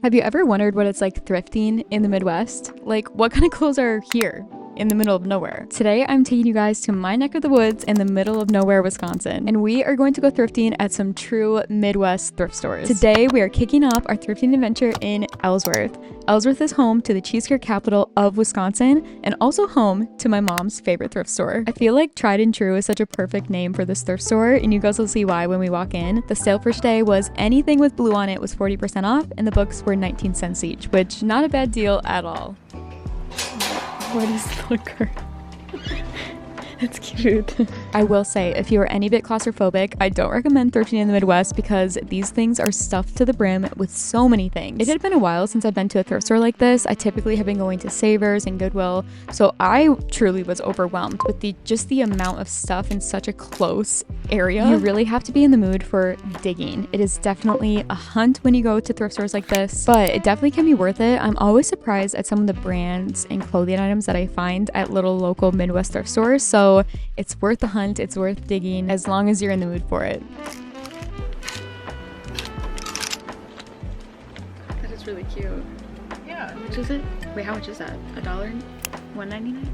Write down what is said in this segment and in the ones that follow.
Have you ever wondered what it's like thrifting in the Midwest? Like, what kind of clothes are here in the middle of nowhere? Today, I'm taking you guys to my neck of the woods in the middle of nowhere, Wisconsin, and we are going to go thrifting at some true Midwest thrift stores. Today, we are kicking off our thrifting adventure in Ellsworth. Ellsworth is home to the cheesecake capital of Wisconsin and also home to my mom's favorite thrift store. I feel like Tried and True is such a perfect name for this thrift store, and you guys will see why when we walk in. The sale for today was anything with blue on it was 40% off, and the books were 19 cents each, which not a bad deal at all. What is the looker? It's cute. I will say, if you are any bit claustrophobic, I don't recommend thrifting in the Midwest because these things are stuffed to the brim with so many things. It had been a while since I've been to a thrift store like this. I typically have been going to Savers and Goodwill, so I truly was overwhelmed with just the amount of stuff in such a close area. You really have to be in the mood for digging. It is definitely a hunt when you go to thrift stores like this, but it definitely can be worth it. I'm always surprised at some of the brands and clothing items that I find at little local Midwest thrift stores, so it's worth the hunt, it's worth digging, as long as you're in the mood for it. That is really cute. Yeah. How much is it? Wait, how much is that? $1? $1.99?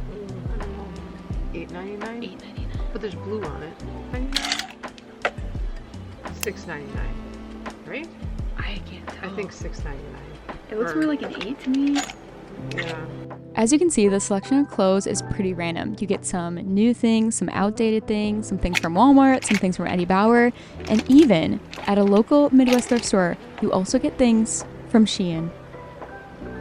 $8.99? $8.99. But there's blue on it. $6.99, right? I can't tell. I think $6.99. It looks more like an 8 to me. Yeah. As you can see, the selection of clothes is pretty random. You get some new things, some outdated things, some things from Walmart, some things from Eddie Bauer, and even at a local Midwest thrift store, you also get things from Shein.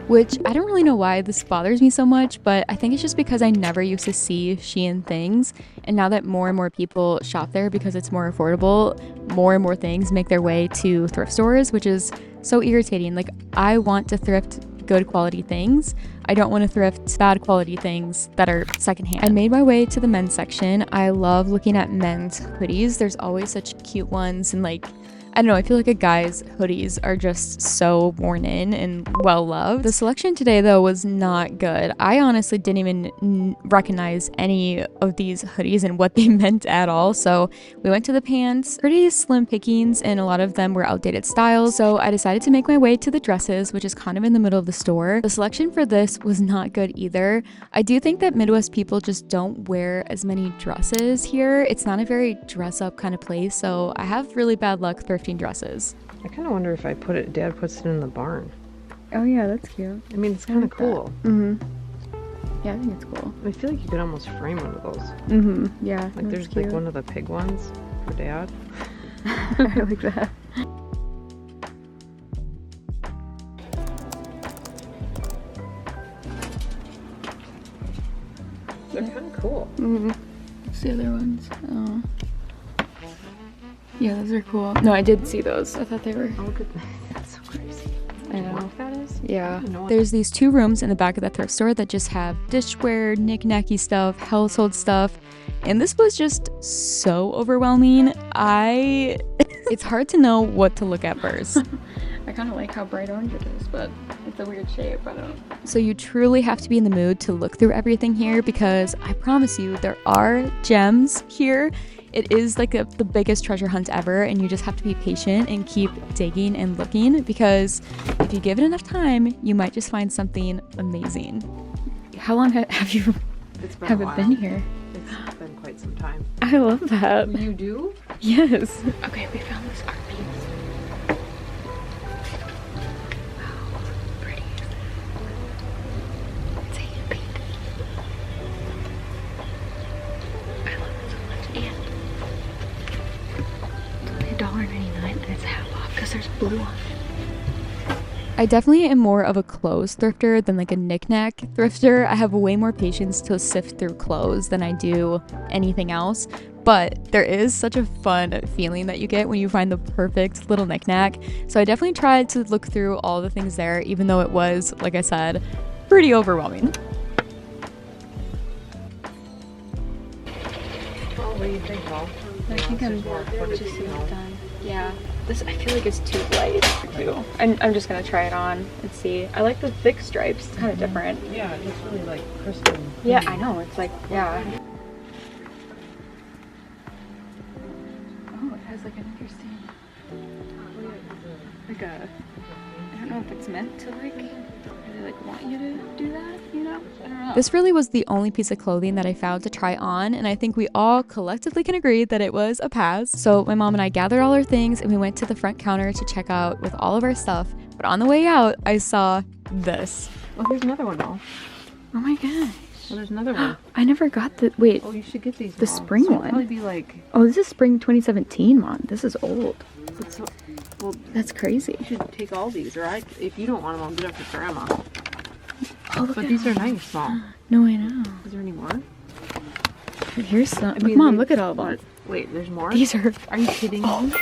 Which, I don't really know why this bothers me so much, but I think it's just because I never used to see Shein things, and now that more and more people shop there because it's more affordable, more and more things make their way to thrift stores, which is so irritating. Like, I want to thrift good quality things. I don't want to thrift bad quality things that are secondhand. I made my way to the men's section. I love looking at men's hoodies. There's always such cute ones, and like, I don't know, I feel like a guy's hoodies are just so worn in and well loved. The selection today though was not good. I honestly didn't even recognize any of these hoodies and what they meant at all. So we went to the pants, pretty slim pickings, and a lot of them were outdated styles. So I decided to make my way to the dresses, which is kind of in the middle of the store. The selection for this was not good either. I do think that Midwest people just don't wear as many dresses here. It's not a very dress up kind of place. So I have really bad luck thrifting dresses. I kind of wonder if Dad puts it in the barn. Oh yeah, that's cute. I mean, it's kind of cool. Yeah, I think it's cool. I feel like you could almost frame one of those. Yeah. Like there's cute. like one of the pig ones for Dad. I like that. They're kind of cool. What's the other ones? Oh. Yeah, those are cool. No, I did see those. I thought they were. Oh, look at that. That's so crazy. I know. What that is? Yeah. No. There's these 2 rooms in the back of the thrift store that just have dishware, knick-knacky stuff, household stuff, and this was just so overwhelming. It's hard to know what to look at first. I kind of like how bright orange it is, but it's a weird shape. I don't know. So you truly have to be in the mood to look through everything here because I promise you there are gems here. It is like the biggest treasure hunt ever, and you just have to be patient and keep digging and looking because if you give it enough time, you might just find something amazing. How long have you been here? It's been quite some time. I love that. You do? Yes. Okay, we found this art piece. Wow, pretty. It's hand painted. I love it so much. And it's only $1.99 and it's half off because there's blue on it. I definitely am more of a clothes thrifter than like a knick-knack thrifter. I have way more patience to sift through clothes than I do anything else. But there is such a fun feeling that you get when you find the perfect little knick-knack. So I definitely tried to look through all the things there, even though it was, like I said, pretty overwhelming. Well, what do you think, Paul? I think I'm just done. Yeah. This, I feel like it's too light too. I'm just gonna try it on and see. I like the thick stripes. It's kind of different. Yeah, it looks really like crisp and Yeah, I know. It's like, yeah. Oh, it has like an interesting, like a, I don't know if it's it's meant to like want you to do that, you know? I don't know. This really was the only piece of clothing that I found to try on, and I think we all collectively can agree that it was a pass. So my mom and I gathered all our things and we went to the front counter to check out with all of our stuff. But on the way out, I saw this. Oh, here's another one, Mom. Oh my gosh. Oh, there's another one. I never got the, wait. Oh, you should get these, The Mom. spring This would one? probably be like... Oh, this is spring 2017, Mom. This is old. It's so, well, That's crazy. you should take all these, or if you don't want them, I'll get up to Grandma. Oh, look But at these are nice, Mom. No, I know. Is there any more? Here's some. I mean, Mom, they- look at all of them. what? Wait, there's more? These are. Are you kidding me? Oh, no,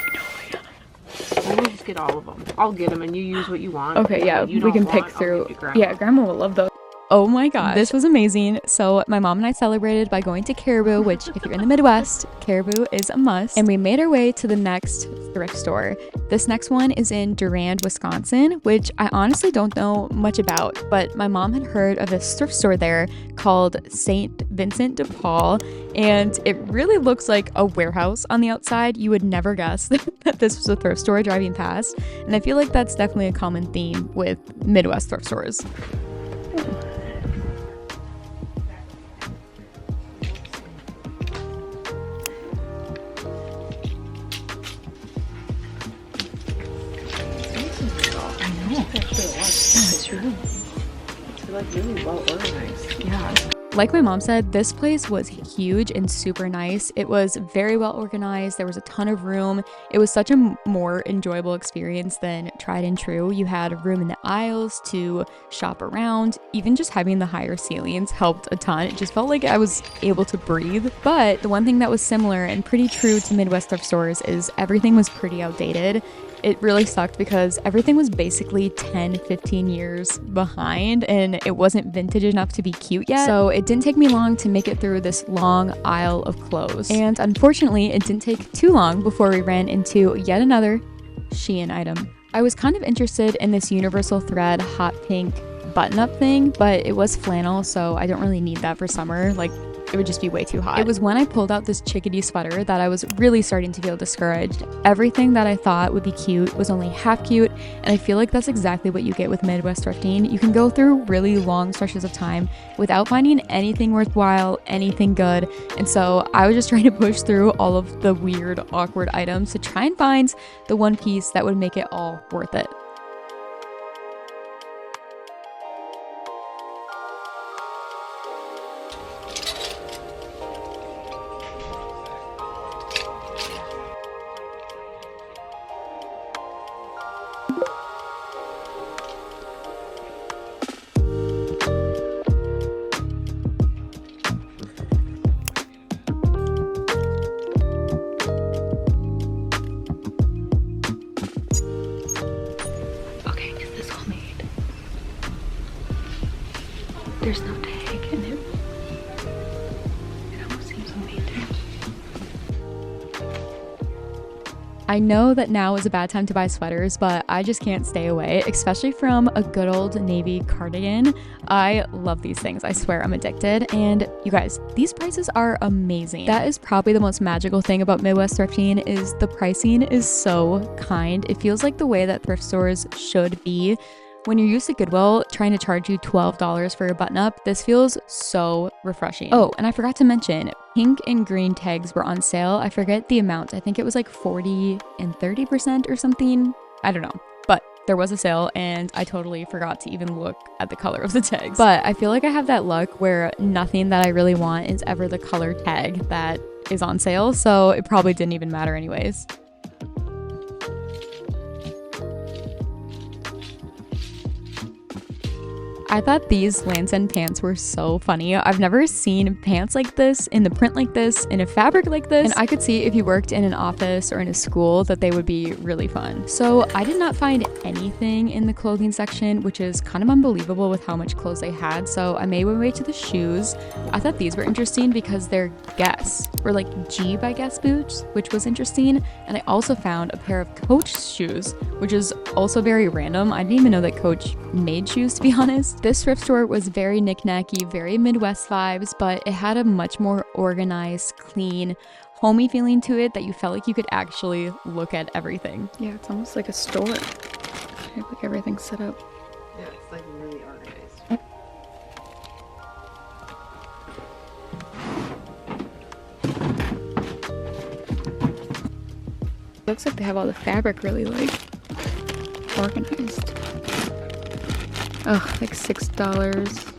We'll just get all of them. I'll get them and you use what you want. Okay, yeah, What you we don't can pick want, I'll through. give to Grandma. Yeah, Grandma will love those. Oh my gosh, this was amazing. So my mom and I celebrated by going to Caribou, which if you're in the Midwest, Caribou is a must. And we made our way to the next thrift store. This next one is in Durand, Wisconsin, which I honestly don't know much about, but my mom had heard of this thrift store there called St. Vincent de Paul, and it really looks like a warehouse on the outside. You would never guess that this was a thrift store driving past, and I feel like that's definitely a common theme with Midwest thrift stores. It's like really well organized. Yeah. Like my mom said, this place was huge and super nice. It was very well organized. There was a ton of room. It was such a more enjoyable experience than tried and true. You had room in the aisles to shop around. Even just having the higher ceilings helped a ton. It just felt like I was able to breathe. But the one thing that was similar and pretty true to Midwest thrift stores is everything was pretty outdated. It really sucked because everything was basically 10, 15 years behind and it wasn't vintage enough to be cute yet. So it didn't take me long to make it through this long aisle of clothes. And unfortunately, it didn't take too long before we ran into yet another Shein item. I was kind of interested in this universal thread hot pink button-up thing, but it was flannel, so I don't really need that for summer. Like, it would just be way too hot. It was when I pulled out this chickadee sweater that I was really starting to feel discouraged. Everything that I thought would be cute was only half cute, and I feel like that's exactly what you get with Midwest thrifting. You can go through really long stretches of time without finding anything worthwhile, anything good, and so I was just trying to push through all of the weird, awkward items to try and find the one piece that would make it all worth it. There's no tag in it. It almost seems vintage. I know that now is a bad time to buy sweaters, but I just can't stay away, especially from a good old navy cardigan. I love these things. I swear I'm addicted. And you guys, these prices are amazing. That is probably the most magical thing about Midwest thrifting is the pricing is so kind. It feels like the way that thrift stores should be. When you're used to Goodwill trying to charge you $12 for a button-up, this feels so refreshing. Oh, and I forgot to mention, pink and green tags were on sale. I forget the amount. I think it was like 40 and 30% or something. I don't know. But there was a sale and I totally forgot to even look at the color of the tags. But I feel like I have that luck where nothing that I really want is ever the color tag that is on sale. So it probably didn't even matter anyways. I thought these Lands' End pants were so funny. I've never seen pants like this, in the print like this, in a fabric like this, and I could see if you worked in an office or in a school that they would be really fun. So I did not find anything in the clothing section, which is kind of unbelievable with how much clothes they had, so I made my way to the shoes. I thought these were interesting because they're Guess, or like G by Guess boots, which was interesting, and I also found a pair of Coach shoes, which is also very random. I didn't even know that Coach made shoes, to be honest. This thrift store was very knick-knacky, very Midwest vibes, but it had a much more organized, clean, homey feeling to it that you felt like you could actually look at everything. Yeah, it's almost like a store. Like everything's set up Yeah, it's like really organized. Looks like they have all the fabric really like organized. Oh, like $6.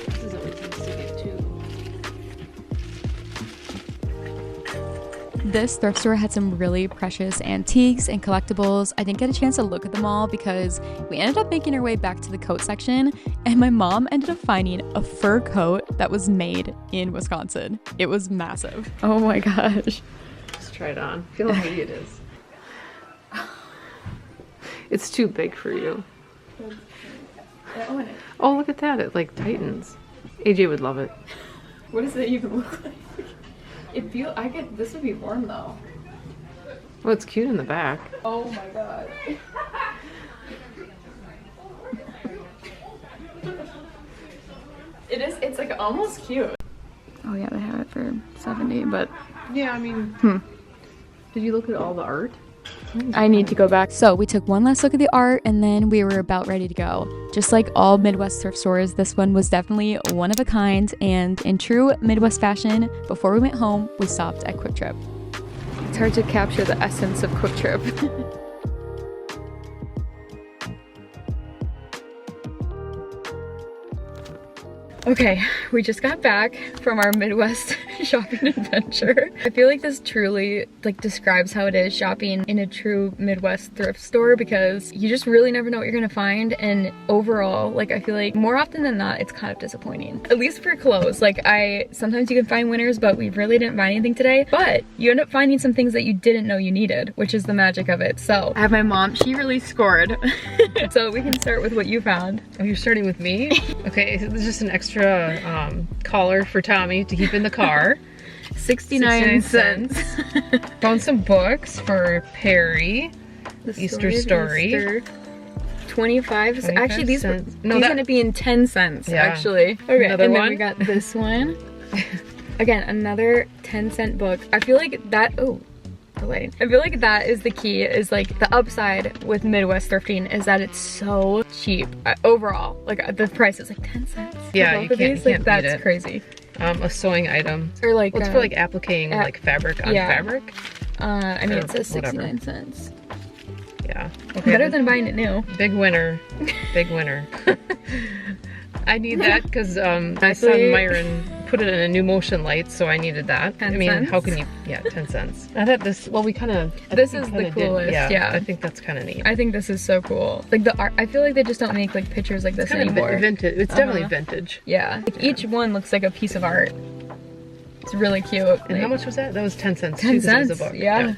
This is always easy to get too. This thrift store had some really precious antiques and collectibles. I didn't get a chance to look at them all because we ended up making our way back to the coat section, and my mom ended up finding a fur coat that was made in Wisconsin. It was massive. Oh my gosh. Just try it on. Feel how big it is. It's too big for you. Oh, look at that. It like tightens. AJ would love it. What does it even look like? This would be warm though. Well, it's cute in the back. Oh my god. It's like almost cute. Oh yeah, they have it for $70, but Yeah, I mean, did you look at all the art? I need to go back. So we took one last look at the art and then we were about ready to go. Just like all Midwest thrift stores, this one was definitely one of a kind, and in true Midwest fashion, before we went home, we stopped at Quick Trip. It's hard to capture the essence of Quick Trip. Okay, we just got back from our Midwest shopping adventure. I feel like this truly like describes how it is shopping in a true Midwest thrift store, because you just really never know what you're gonna find, and overall, like I feel like more often than not, it's kind of disappointing. At least for clothes. Like sometimes you can find winners, but we really didn't find anything today. But you end up finding some things that you didn't know you needed, which is the magic of it. So I have my mom, she really scored. So we can start with what you found. Oh, you're starting with me? Okay, this is just an extra collar for Tommy to keep in the car. 69 cents. Found some books for Perry. The Easter Story. Easter. 25. Actually, these cents. These ended up being 10 cents, actually. Okay, another and one. then we got this one. Again, another 10-cent book. I feel like that, I feel like that is the key, is like the upside with Midwest thrifting is that it's so cheap. Overall, like the price is like 10 cents. Yeah, you can't beat that's it. crazy. A sewing item. Or like, it's for like appliquing like fabric on fabric. I mean, it says 69 cents. Yeah. Okay. Better than buying it new. Big winner. Big winner. I need that because my son Myron put it in a new motion light, so I needed that. 10 I mean, cents? how can you, 10 cents. I thought this, well, we kind of, this is the coolest, yeah. I think that's kind of neat. I think this is so cool. Like the art, I feel like they just don't make like pictures like this anymore. Vintage, it's definitely vintage. Yeah, like each one looks like a piece of art. It's really cute. And how much was that? That was 10 cents. 10 cents. A book. Yeah.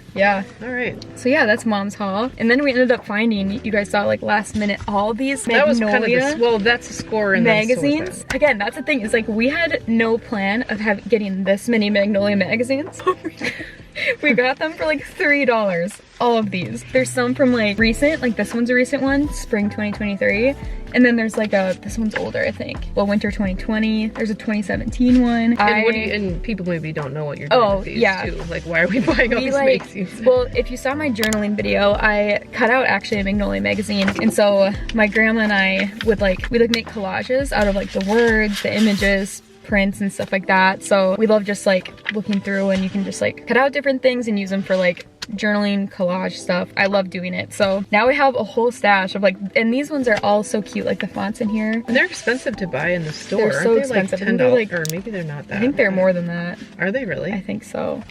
All right. So yeah, that's mom's haul. And then we ended up finding, you guys saw like last minute, all these Magnolia, that was kind of well, that's a score in magazines. So Again, that's the thing, is like we had no plan of getting this many Magnolia magazines. We got them for like $3, all of these. There's some from like recent, like this one's a recent one, spring 2023. And then there's like this one's older, I think. Well, winter 2020. There's a 2017 one. And people maybe don't know what you're doing with these too. Like, why are we buying all these magazines? Well, if you saw my journaling video, I cut out actually a Magnolia magazine. And so my grandma and I would we make collages out of like the words, the images, prints and stuff like that. So we love just like looking through, and you can just like cut out different things and use them for like journaling, collage stuff. I love doing it. So now we have a whole stash of like, and these ones are all so cute, like the fonts in here. And they're expensive to buy in the store. They're so expensive. Like $10, or maybe they're not that. I think they're more than that. Are they really? I think so.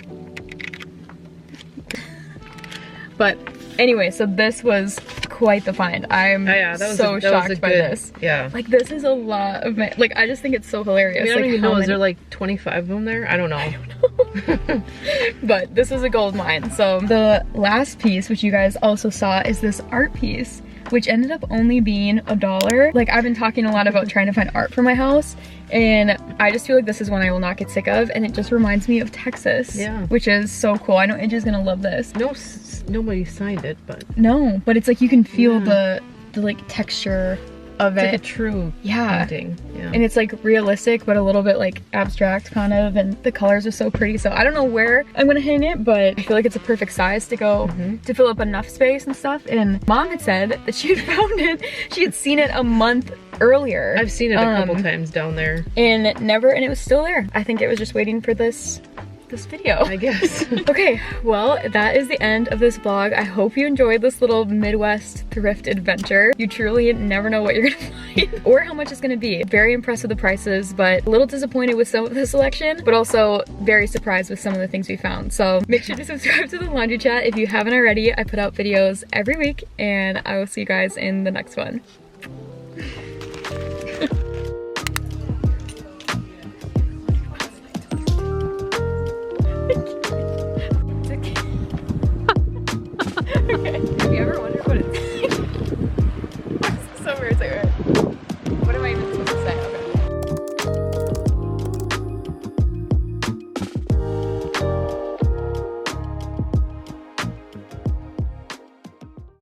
But anyway, so this was quite the find. I'm so shocked by this. Yeah. Like this is a lot of like I just think it's so hilarious. I don't even know, is there like 25 of them there? I don't know. But this is a gold mine. So the last piece, which you guys also saw, is this art piece, which ended up only being $1. Like I've been talking a lot about trying to find art for my house, and I just feel like this is one I will not get sick of, and it just reminds me of Texas. Yeah. Which is so cool. I know Angie's gonna love this. Nobody signed it, but no, but it's like you can feel the like texture of It's it. like a true painting. Yeah. And it's like realistic, but a little bit like abstract kind of, and the colors are so pretty. So I don't know where I'm gonna hang it, but I feel like it's a perfect size to go to fill up enough space and stuff. And mom had said that she had found it, she had seen it a month earlier. I've seen it a couple times down there. And it was still there. I think it was just waiting for this video, I guess. Okay, well, that is the end of this vlog. I hope you enjoyed this little Midwest thrift adventure. You truly never know what you're gonna find or how much it's gonna be. Very impressed with the prices, but a little disappointed with some of the selection, but also very surprised with some of the things we found. So make sure to subscribe to the Laundry Chat if you haven't already. I put out videos every week, and I will see you guys in the next one.